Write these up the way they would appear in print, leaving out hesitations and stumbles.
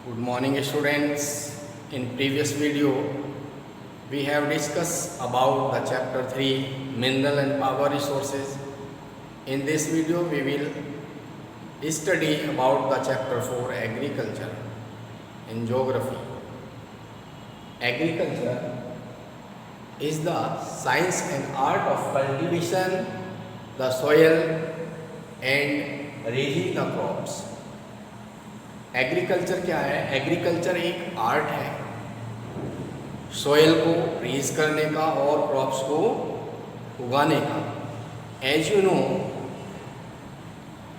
Good morning students. In previous video we have discussed about the chapter 3 mineral and power resources. In this video we will study about the chapter 4 agriculture in geography. Agriculture is the science and art of cultivation the soil and raising the crops. Agriculture क्या है? Agriculture एक art है soil को raise करने का और crops को उगाने का. As you know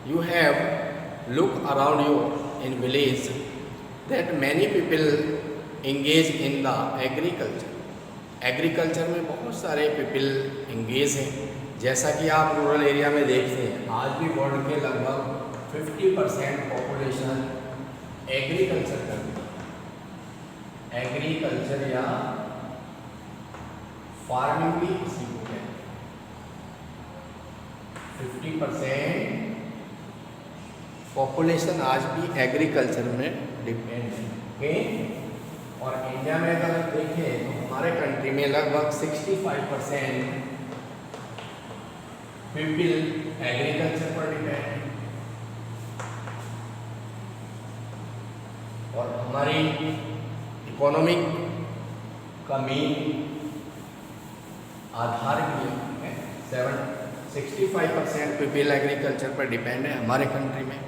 you have look around you in village that many people engage in the agriculture. Agriculture में बहुत सारे पीपल एंगेज हैं. जैसा कि आप रूरल एरिया में देखते हैं आज भी वर्ल्ड के लगभग 50% पॉपुलेशन एग्रीकल्चर करती है. एग्रीकल्चर या फार्मिंग भी इसी को कहते हैं. 50% पॉपुलेशन आज भी एग्रीकल्चर में डिपेंड है. ओके. और इंडिया में अगर देखें तो हमारे कंट्री में लगभग 65% पीपल एग्रीकल्चर पर डिपेंड है. और हमारी इकोनॉमिक का मेन आधार भी है. 65% पीपल एग्रीकल्चर पर डिपेंड है हमारे कंट्री में.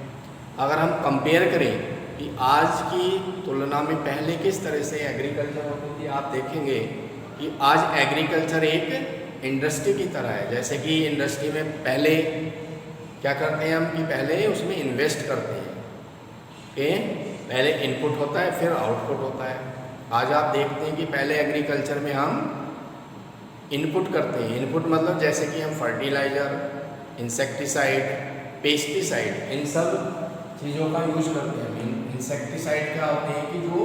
अगर हम कंपेयर करें कि आज की तुलना में पहले किस तरह से एग्रीकल्चर होती थी, आप देखेंगे कि आज एग्रीकल्चर एक इंडस्ट्री की तरह है. जैसे कि इंडस्ट्री में पहले क्या करते हैं हम कि पहले उसमें इन्वेस्ट करते हैं. पहले इनपुट होता है फिर आउटपुट होता है. आज आप देखते हैं कि पहले एग्रीकल्चर में हम इनपुट करते हैं. इनपुट मतलब जैसे कि हम फर्टिलाइज़र, इंसेक्टिसाइड, पेस्टिसाइड, इन सब चीज़ों का यूज करते हैं. इंसेक्टिसाइड क्या होते हैं कि जो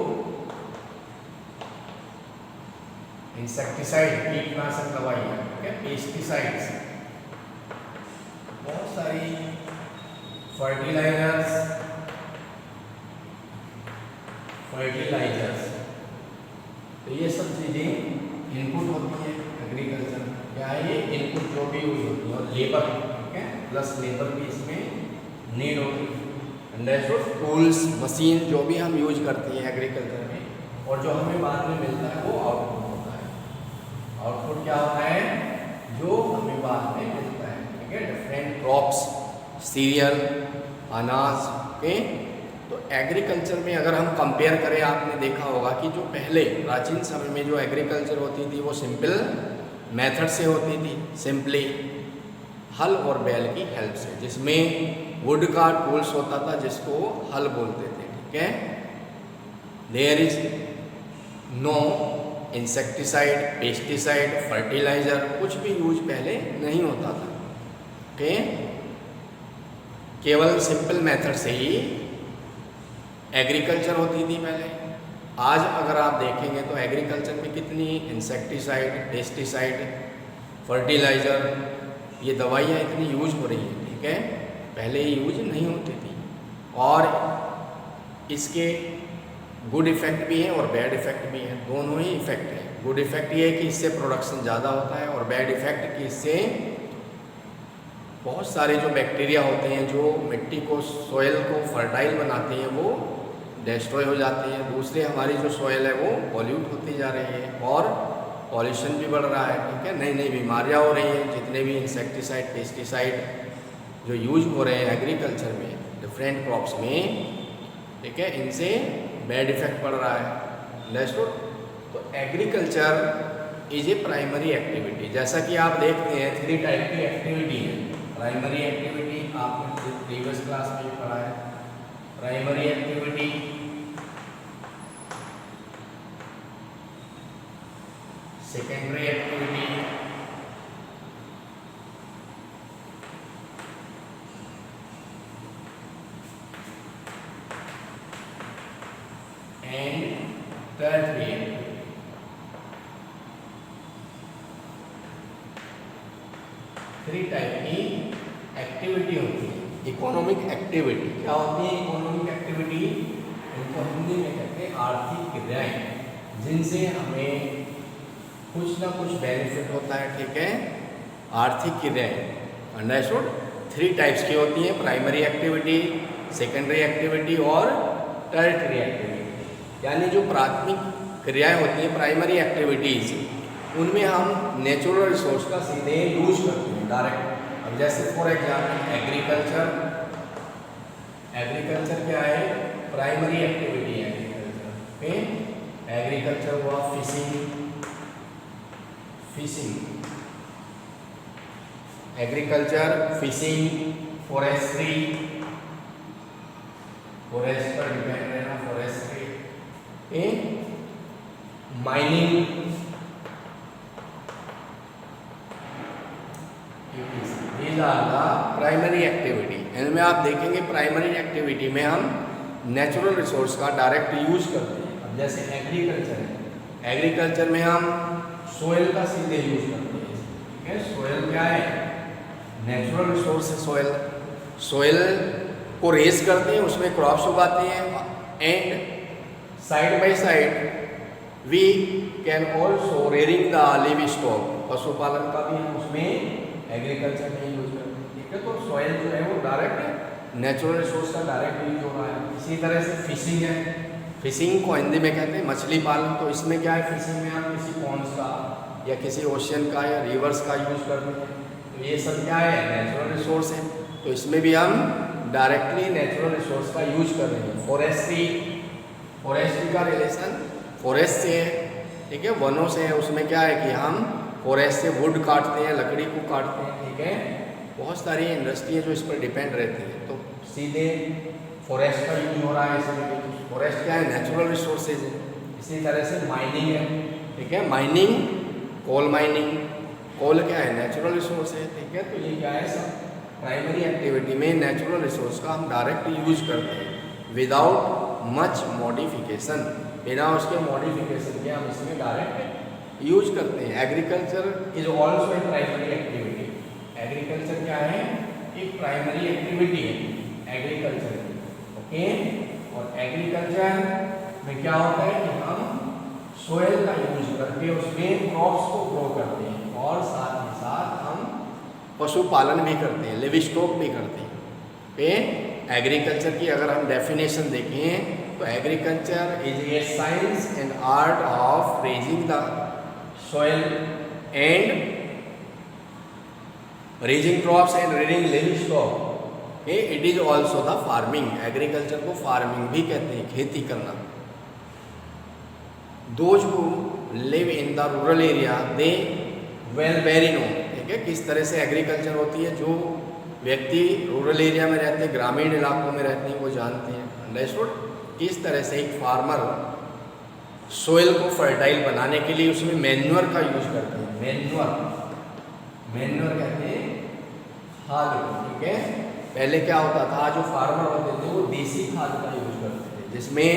इंसेक्टिसाइड कीटनाशक दवाइयाँ, पेस्टिसाइड्स, बहुत सारी फर्टिलाइजर्स, तो ये सब चीज़ें इनपुट होती है एग्रीकल्चर. क्या है ये इनपुट जो भी यूज होती है. और लेबर, ठीक है, प्लस लेबर भी इसमें नीड होती है. टूल्स, मशीन जो भी हम यूज करते हैं एग्रीकल्चर में, और जो हमें बाद में मिलता है वो आउटपुट होता है. आउटपुट क्या होता है? जो हमें बाद में मिलता है. ठीक है, डिफरेंट क्रॉप्स, सीरियल, अनाज. ओके. तो एग्रीकल्चर में अगर हम कंपेयर करें, आपने देखा होगा कि जो पहले प्राचीन समय में जो एग्रीकल्चर होती थी वो सिंपल मेथड से होती थी. सिंपली हल और बैल की हेल्प से, जिसमें वुड का टूल्स होता था जिसको हल बोलते थे. ठीक है. There is no insecticide, pesticide, fertiliser, कुछ भी यूज पहले नहीं होता था. ओके. केवल सिंपल मेथड से ही एग्रीकल्चर होती थी पहले. आज अगर आप देखेंगे तो एग्रीकल्चर में कितनी इंसेक्टिसाइड, पेस्टिसाइड, फर्टिलाइज़र, ये दवाइयाँ इतनी यूज हो रही हैं. ठीक है. पहले ये यूज नहीं होती थी. और इसके गुड इफ़ेक्ट भी हैं और बैड इफ़ेक्ट भी हैं. दोनों ही इफ़ेक्ट हैं. गुड इफ़ेक्ट ये है कि इससे प्रोडक्शन ज़्यादा होता है, और बैड इफ़ेक्ट कि इससे बहुत सारे जो बैक्टीरिया होते हैं जो मिट्टी को, सोयल को फर्टाइल बनाते हैं, वो डिस्ट्रॉय हो जाते हैं. दूसरे हमारी जो सोयल है वो पॉल्यूट होती जा रही है और पॉल्यूशन भी बढ़ रहा है. ठीक है. नई नई बीमारियाँ हो रही हैं. जितने भी इंसेक्टिसाइड, पेस्टिसाइड जो यूज हो रहे हैं एग्रीकल्चर में डिफरेंट क्रॉप्स में, ठीक है, इनसे बैड इफेक्ट पड़ रहा है. अंडरस्टूड. तो agriculture is a primary activity. जैसा कि आप देखते हैं 3 टाइप की एक्टिविटी है. प्राइमरी एक्टिविटी आपने प्रीवियस क्लास में पढ़ा है. Primary activity, secondary activity, and tertiary activity. 3 type की एक्टिविटी होती है. इकोनॉमिक एक्टिविटी क्या होती है? इकोनॉमिक एक्टिविटी इनको हिंदी में इनसे हमें कुछ ना कुछ बेनिफिट होता है, ठीक है। आर्थिक क्रियाएं अंडरस्टूड 3 टाइप्स की होती हैं, प्राइमरी एक्टिविटी, सेकेंडरी एक्टिविटी और टर्टियरी एक्टिविटी। यानी जो प्राथमिक क्रियाएं होती हैं, प्राइमरी एक्टिविटीज़, उनमें हम नेचुरल रिसोर्स का सीधे यूज करते हैं डायरेक्ट। अब जैसे फॉर एग्जाम्पल एग्रीकल्चर, एग्रीकल्चर क्या है, प्राइमरी एक्टिविटी है एग्रीकल्चर। एग्रीकल्चर हुआ fishing, fishing agriculture, fishing, forestry, forest पर डिपेंड रहना, forestry, mining, these are the primary activity. इनमें आप देखेंगे प्राइमरी एक्टिविटी में हम नेचुरल रिसोर्स का डायरेक्ट यूज करते हैं। अब जैसे एग्रीकल्चर है, एग्रीकल्चर में हम सोयल का सीधे यूज करते हैं, ठीक है। सोयल क्या है, नेचुरल रिसोर्स है सोयल। सोयल को रेज करते हैं, उसमें क्रॉप्स उगाते हैं, and side by side we can also rearing the livestock, पशुपालन का भी हम उसमें एग्रीकल्चर में यूज करते हैं, ठीक है। तो सॉइल जो है वो डायरेक्ट नेचुरल रिसोर्स का डायरेक्ट यूज हो रहा है। इसी तरह से फिशिंग है, फिशिंग को हिंदी में कहते हैं मछली पालन। तो इसमें क्या है, फिशिंग में हम किसी पॉन्ड्स का या किसी ओशियन का या रिवर्स का यूज करते हैं। तो ये सब क्या है, नेचुरल रिसोर्स है। तो इसमें भी हम डायरेक्टली नेचुरल रिसोर्स का यूज कर रहे हैं। फॉरेस्ट्री, फॉरेस्ट्री का रिलेशन फॉरेस्ट से है, ठीक है, वनों से है। उसमें क्या है कि हम फॉरेस्ट से वुड काटते हैं, लकड़ी को काटते हैं, ठीक है। बहुत सारी इंडस्ट्री है जो इस पर डिपेंड रहती है, तो सीधे फॉरेस्ट का यूज हो रहा है इसमें। फॉरेस्ट क्या है, नेचुरल रिसोर्सेज है। इसी तरह से माइनिंग है, ठीक है, माइनिंग, कोल माइनिंग, कोल क्या है, नेचुरल रिसोर्स है, ठीक है। तो ये क्या है, सब प्राइमरी एक्टिविटी में नेचुरल रिसोर्स का हम डायरेक्ट यूज करते हैं विदाउट मच मॉडिफिकेशन, बिना उसके मॉडिफिकेशन के हम इसमें डायरेक्ट यूज करते हैं। Agriculture is also a primary activity. Agriculture क्या है, एक प्राइमरी एक्टिविटी है एग्रीकल्चर की, ओके। और एग्रीकल्चर में क्या होता है कि हम सोयल का यूज करके उसमें क्रॉप्स को ग्रो करते हैं, और साथ ही साथ हम पशुपालन भी करते हैं, लिव स्टॉक भी करते हैं, ओके। एग्रीकल्चर की अगर हम डेफिनेशन देखें तो agriculture is A science and art of raising the soil and raising crops and rearing livestock, okay, it is also the farming। Agriculture को फार्मिंग भी कहते हैं, खेती करना। those who live in the rural area they well very know, ठीक है, किस तरह से एग्रीकल्चर होती है। जो व्यक्ति रूरल एरिया में रहते हैं, ग्रामीण इलाकों में रहते हैं, वो जानते हैं अंडरस्टूड किस तरह से एक फार्मर सोयल को फर्टाइल बनाने के लिए उसमें मैन्योर का यूज करते हैं। मैन्योर, मैन्योर कहते हैं खाद को, ठीक है। पहले क्या होता था, जो फार्मर होते थे वो देसी खाद का यूज करते थे, जिसमें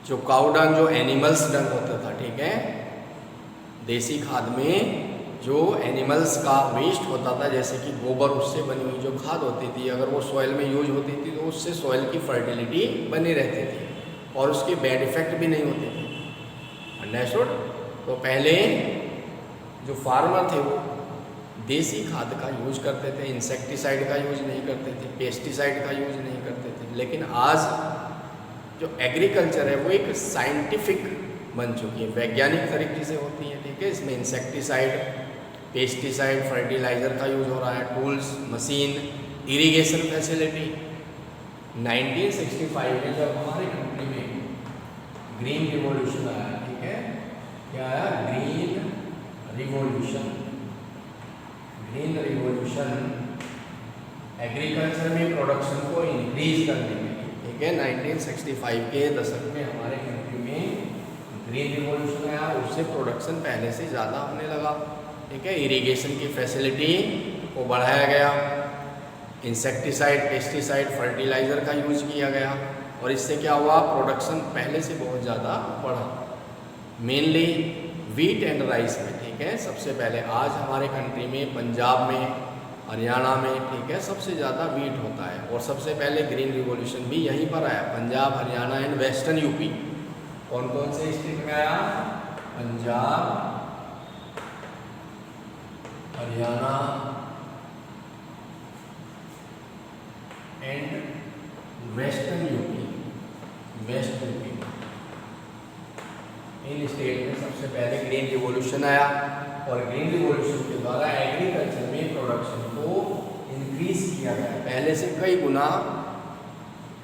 जो काउ डंग, जो एनिमल्स डंग होता था, ठीक है। देसी खाद में जो एनिमल्स का वेस्ट होता था, जैसे कि गोबर, उससे बनी हुई जो खाद होती थी, अगर वो सॉइल में यूज होती थी तो उससे सॉइल की फर्टिलिटी बनी रहती थी और उसके बैड इफेक्ट भी नहीं होते थे, अंडरस्टूड। तो पहले जो फार्मर थे वो देसी खाद का यूज करते थे, इंसेक्टिसाइड का यूज नहीं करते थे, पेस्टिसाइड का यूज नहीं करते थे। लेकिन आज जो एग्रीकल्चर है वो एक साइंटिफिक बन चुकी है, वैज्ञानिक तरीके से होती है, ठीक है। इसमें इंसेक्टिसाइड, पेस्टिसाइड, फर्टिलाइज़र का यूज हो रहा है, टूल्स, मशीन, इरिगेशन फैसिलिटी। 1965 में जब हमारे कंट्री में ग्रीन रिवॉल्यूशन आया, ठीक है, क्या आया, green revolution. Green revolution agriculture में प्रोडक्शन को इंक्रीज करने में, ठीक है, 1965 के दशक में हमारे कंट्री में ग्रीन रिवॉल्यूशन आया। उससे प्रोडक्शन पहले से ज़्यादा होने लगा, ठीक है। इरिगेशन की फैसिलिटी को बढ़ाया गया, इंसेक्टिसाइड, पेस्टिसाइड, फर्टिलाइज़र का यूज किया गया, और इससे क्या हुआ, प्रोडक्शन पहले से बहुत ज़्यादा बढ़ा। मेनली वीट एंड राइस में, ठीक है। सबसे पहले आज हमारे कंट्री में पंजाब में, हरियाणा में, ठीक है, सबसे ज़्यादा वीट होता है। और सबसे पहले ग्रीन रिवॉल्यूशन भी यहीं पर आया, Punjab, Haryana and western UP, कौन कौन से स्टेट में आया? Punjab, Haryana and western UP. West UP in state में सबसे पहले ग्रीन रिवॉल्यूशन आया, और ग्रीन रिवॉल्यूशन के द्वारा एग्रीकल्चर में प्रोडक्शन को इंक्रीज किया गया। पहले से कई गुना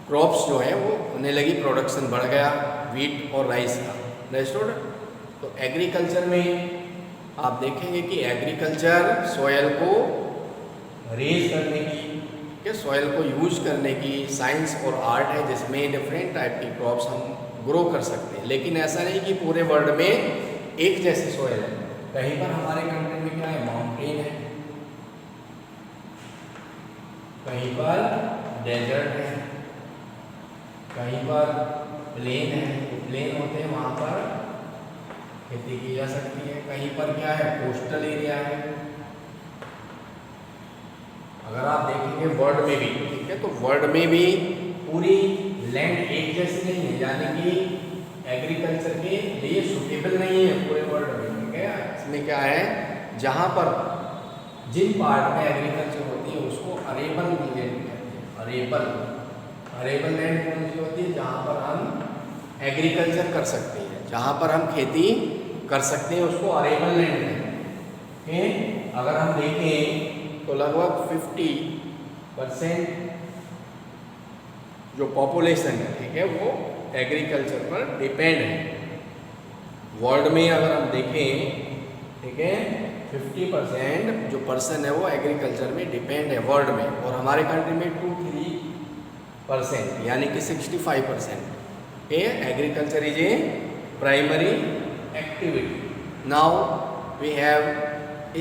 क्रॉप्स जो है वो होने लगी, प्रोडक्शन बढ़ गया वीट और राइस का। अंडरस्टूड? तो एग्रीकल्चर में आप देखेंगे कि एग्रीकल्चर सॉयल को रेज करने की, के सॉयल को यूज करने की साइंस और आर्ट है, जिसमें डिफरेंट टाइप की क्रॉप्स हम ग्रो कर सकते हैं। लेकिन ऐसा नहीं कि पूरे वर्ल्ड में एक जैसी सॉयल है। कहीं पर हमारे कंट्री में क्या है? माउंटेन है, कहीं पर डेजर्ट है, कहीं पर प्लेन है। प्लेन होते हैं वहाँ पर खेती की जा सकती है। कहीं पर क्या है? कोस्टल एरिया है। अगर आप देखेंगे वर्ल्ड में भी, ठीक है, तो वर्ल्ड में भी पूरी लैंड एक जैसी नहीं है, यानी कि एग्रीकल्चर के लिए सुटेबल नहीं है पूरे वर्ल्ड में। ठीक है, इसमें क्या है? जहाँ पर जिन पार्ट में एग्रीकल्चर होती है उसको अरेबल लैंड कहते हैं। अरेबल लैंड कौन सी होती है? जहाँ पर हम एग्रीकल्चर कर सकते हैं, जहाँ पर हम खेती कर सकते हैं, उसको अरेबल लैंड कहते हैं। अगर हम देखें तो लगभग 50% जो पॉपुलेशन है, ठीक है, वो एग्रीकल्चर पर डिपेंड है। वर्ल्ड में अगर हम देखें, ठीक है, 50% जो पर्सन है वो एग्रीकल्चर में डिपेंड है वर्ल्ड में, और हमारे कंट्री में 2-3% यानी कि 65% agriculture is a primary activity. Now we have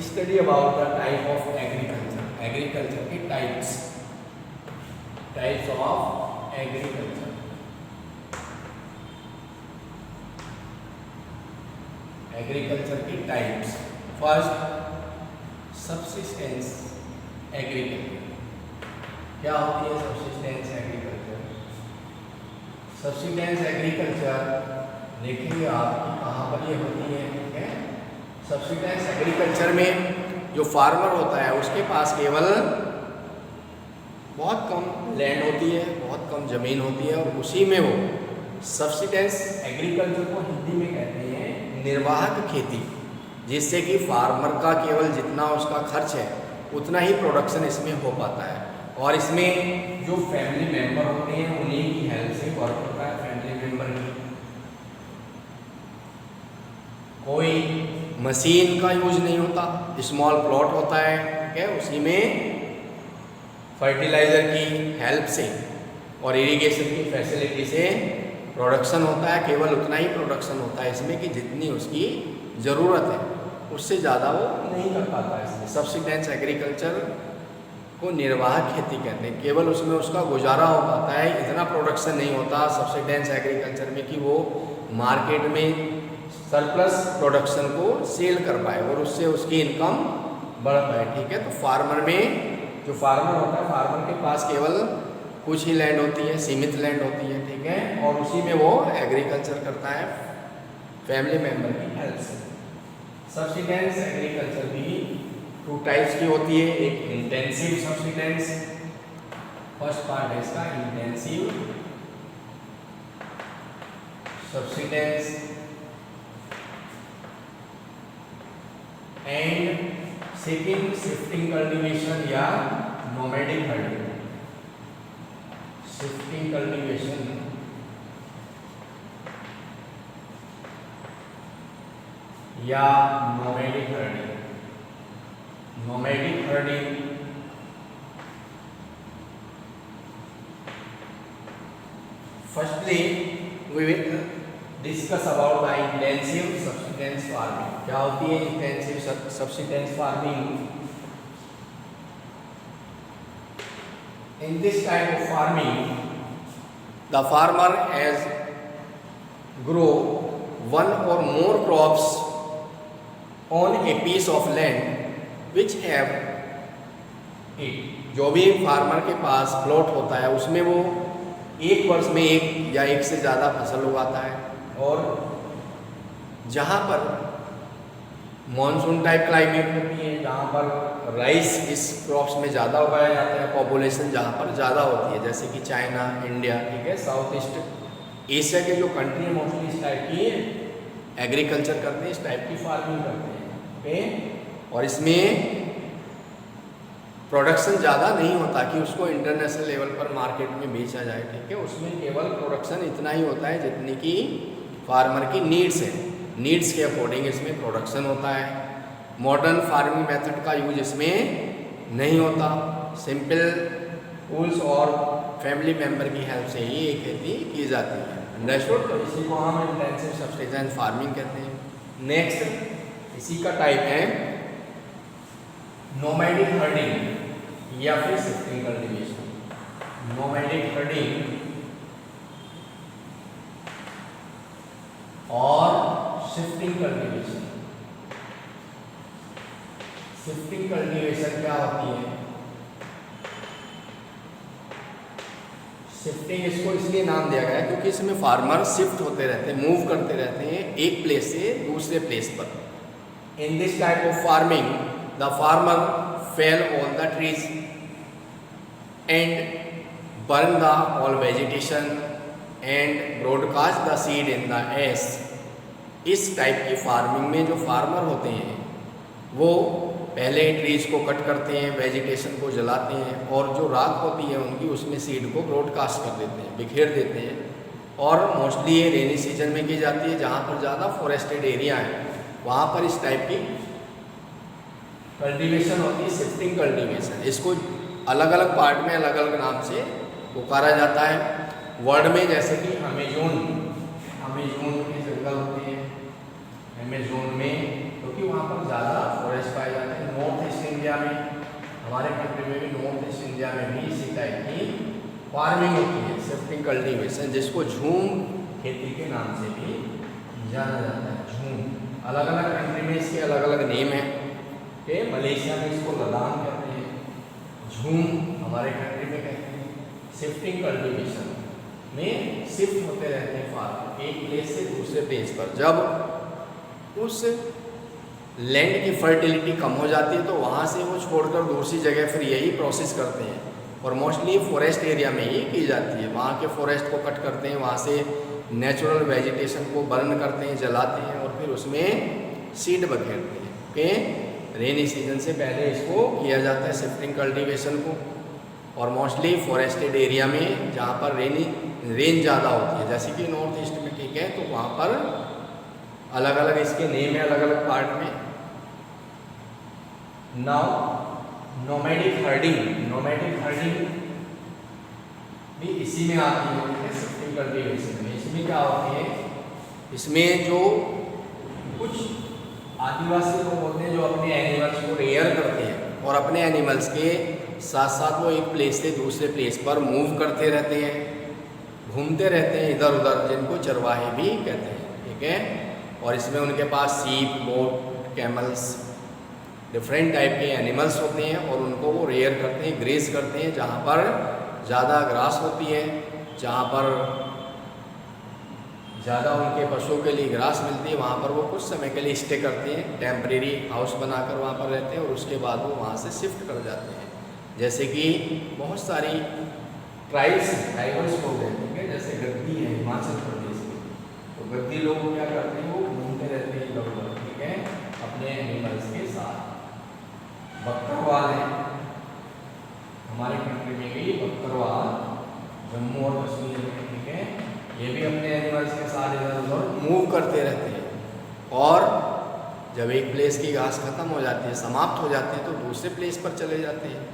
study about the type of agriculture. Agriculture के टाइप्स ऑफ एग्रीकल्चर। एग्रीकल्चर की टाइप्स। First, subsistence agriculture. क्या होती है सब्सिस्टेंस एग्रीकल्चर? सब्सिस्टेंस एग्रीकल्चर देखिए आप कहाँ पर ये होती है। ठीक है, सब्सिस्टेंस एग्रीकल्चर में जो फार्मर होता है उसके पास केवल बहुत कम लैंड होती है, बहुत कम ज़मीन होती है, और उसी में वो सब्सिस्टेंस एग्रीकल्चर को हिंदी में कहते हैं निर्वाहक खेती, जिससे कि फार्मर का केवल जितना उसका खर्च है उतना ही प्रोडक्शन इसमें हो पाता है। और इसमें जो फैमिली मेंबर होते हैं उन्हीं की हेल्प से वर्क होता है। फैमिली मेंबर की कोई मशीन का यूज नहीं होता, स्मॉल प्लॉट होता है, ठीक है, उसी में फर्टिलाइज़र की हेल्प से और इरिगेशन की फैसिलिटी से प्रोडक्शन होता है। केवल उतना ही प्रोडक्शन होता है इसमें कि जितनी उसकी ज़रूरत है, उससे ज़्यादा वो नहीं कर पाता है। इसलिए सब्सिस्टेंस एग्रीकल्चर को निर्वाहक खेती कहते हैं। केवल उसमें उसका गुजारा हो पाता है, इतना प्रोडक्शन नहीं होता सब्सिस्टेंस एग्रीकल्चर में कि वो मार्केट में सरप्लस प्रोडक्शन को सेल कर पाए और उससे उसकी इनकम बढ़ पाए। ठीक है, तो फार्मर में जो फार्मर होता है, फार्मर के पास केवल कुछ ही लैंड होती है, सीमित लैंड होती है। ठीक है, और उसी में वो एग्रीकल्चर करता है फैमिली मेंबर की हेल्प से। सब्सिस्टेंस एग्रीकल्चर भी 2 टाइप्स की होती है। एक इंटेंसिव सब्सिस्टेंस, फर्स्ट पार्ट है इसका intensive subsistence, and second shifting cultivation या नोमैडिक हर्डिंग। शिफ्टिंग कल्टीवेशन या nomadic herding. Nomadic herding firstly we will discuss about the intensive subsistence farming. क्या होती है intensive subsistence farming? In this type of farming, the farmer has grow one or more crops on a piece of land which have it. जो भी farmer के पास plot होता है उसमें वो एक वर्ष में एक या एक से ज़्यादा फसल उगाता है। और जहाँ पर मॉनसून टाइप क्लाइमेट होती है, जहाँ पर राइस इस क्रॉप्स में ज़्यादा उगाया जाता है, पॉपुलेशन जहाँ पर ज़्यादा होती है, जैसे कि चाइना, इंडिया, ठीक है, साउथ ईस्ट एशिया के जो कंट्री है मोस्टली इस टाइप की एग्रीकल्चर करते हैं, इस टाइप की फार्मिंग करते हैं। ओके, और इसमें प्रोडक्शन ज़्यादा नहीं होता कि उसको इंटरनेशनल लेवल पर मार्केट में बेचा जाए, ठीक है, उसमें केवल प्रोडक्शन इतना ही होता है जितनी की फार्मर की नीड्स है, नीड्स के अकॉर्डिंग इसमें प्रोडक्शन होता है। मॉडर्न फार्मिंग मेथड का यूज इसमें नहीं होता, सिंपल टूल्स और फैमिली मेम्बर की हेल्प से ही ये खेती की जाती है। अंडरस्टूड? तो इसी को हम इंटेंसिव सब्सिस्टेंस फार्मिंग कहते हैं। नेक्स्ट इसी का टाइप है नोमैडिक हर्डिंग या फिर शिफ्टिंग कल्टीवेशन। नोमैडिक हर्डिंग और शिफ्टिंग कल्टीवेशन। शिफ्टिंग कल्टीवेशन क्या होती है? शिफ्टिंग इसको इसलिए नाम दिया गया है क्योंकि इसमें फार्मर शिफ्ट होते रहते हैं, मूव करते रहते हैं एक प्लेस से दूसरे प्लेस पर। In this type of farming the farmer fail all the trees and burn the all vegetation and broadcast the seed in the S. इस टाइप की फार्मिंग में जो फार्मर होते हैं वो पहले ट्रीज को कट करते हैं, वेजिटेशन को जलाते हैं और जो राख होती है उनकी उसमें सीड को ब्रॉडकास्ट कर देते हैं, बिखेर देते हैं। और मोस्टली ये रेनी सीजन में की जाती है जहाँ पर ज़्यादा फॉरेस्टेड एरिया है, वहाँ पर इस टाइप की कल्टीवेशन होती है, शिफ्टिंग कल्टीवेशन। इसको अलग अलग पार्ट में अलग अलग नाम से पुकारा जाता है वर्ल्ड में, जैसे कि अमेजोन के जंगल होते हैं, अमेजोन में, क्योंकि वहाँ पर ज़्यादा फॉरेस्ट पाए जाते हैं। नॉर्थ ईस्ट इंडिया में, हमारे कंट्री में भी, नॉर्थ ईस्ट इंडिया में भी इसी टाइप की फार्मिंग होती है, शिफ्टिंग कल्टीवेशन, जिसको झूम खेती के नाम से भी जाना जाता है। झूम अलग अलग कंट्री में इसके अलग अलग नेम है। के मलेशिया में इसको लदान कहते हैं, झूम हमारे कंट्री में कहते हैं। शिफ्टिंग कल्टीवेशन में शिफ्ट होते रहते हैं फार्मर एक प्लेस से दूसरे प्लेस पर। जब उस लैंड की फर्टिलिटी कम हो जाती है तो वहाँ से वो छोड़कर दूसरी जगह फिर यही प्रोसेस करते हैं, और मोस्टली फॉरेस्ट एरिया में ही की जाती है। वहाँ के फॉरेस्ट को कट करते हैं, वहाँ से नेचुरल वेजिटेशन को बर्न करते हैं, जलाते हैं और फिर उसमें सीड बखेरते हैं। ओके, रेनी सीजन से पहले इसको किया जाता है शिफ्टिंग कल्टीवेशन को। और मोस्टली फॉरेस्टेड एरिया में जहाँ पर रेन ज़्यादा होती है, जैसे कि नॉर्थ ईस्ट में, ठीक है, तो वहाँ पर अलग अलग इसके नेम है अलग अलग पार्ट में। नाउ नोमैडिक हर्डिंग भी इसी में आती है, शिफ्टिंग कल्टीवेशन में। इसमें क्या होती है, इसमें जो कुछ आदिवासी लोग होते हैं जो अपने एनिमल्स को रेयर करते हैं और अपने एनिमल्स के साथ साथ वो एक प्लेस से दूसरे प्लेस पर मूव करते रहते हैं, घूमते रहते हैं इधर उधर, जिनको चरवाहे भी कहते हैं, ठीक है। और इसमें उनके पास सीप, गोट, कैमल्स, डिफरेंट टाइप के एनिमल्स होते हैं और उनको वो रेयर करते हैं, ग्रेज करते हैं जहाँ पर ज़्यादा ग्रास होती है, जहाँ पर ज़्यादा उनके पशुओं के लिए ग्रास मिलती है, वहाँ पर वो कुछ समय के लिए स्टे करते हैं, टेम्परेरी हाउस बनाकर वहाँ पर रहते हैं और उसके बाद वो वहाँ से शिफ्ट कर जाते हैं। जैसे कि बहुत सारी ट्राइबल्स लोग हैं, ठीक है, जैसे गद्दी है हिमाचल प्रदेश में, तो गद्दी लोग क्या करते हैं, वो घूमते रहते हैं इधर उधर, ठीक है, अपने एनिमल्स के साथ। बकरवाल है हमारे कंट्री में भी, बकरवाल जम्मू और कश्मीर में, ठीक है, ये भी अपने एनिमल्स के साथ इधर उधर मूव करते रहते हैं। और जब एक प्लेस की घास खत्म हो जाती है, समाप्त हो जाती है, तो दूसरे प्लेस पर चले जाते हैं।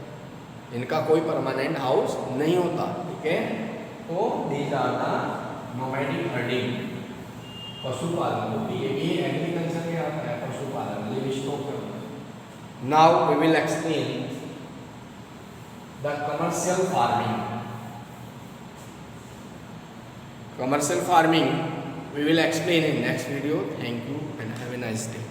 इनका कोई परमानेंट हाउस नहीं होता, ठीक है। तो these are the nomadic herding. पशुपालन होती है, ये एग्रीकल्चर में आता है, पशुपालन, livestock. Now we will explain the commercial farming. Commercial farming we will explain in next video. Thank you and have a nice day.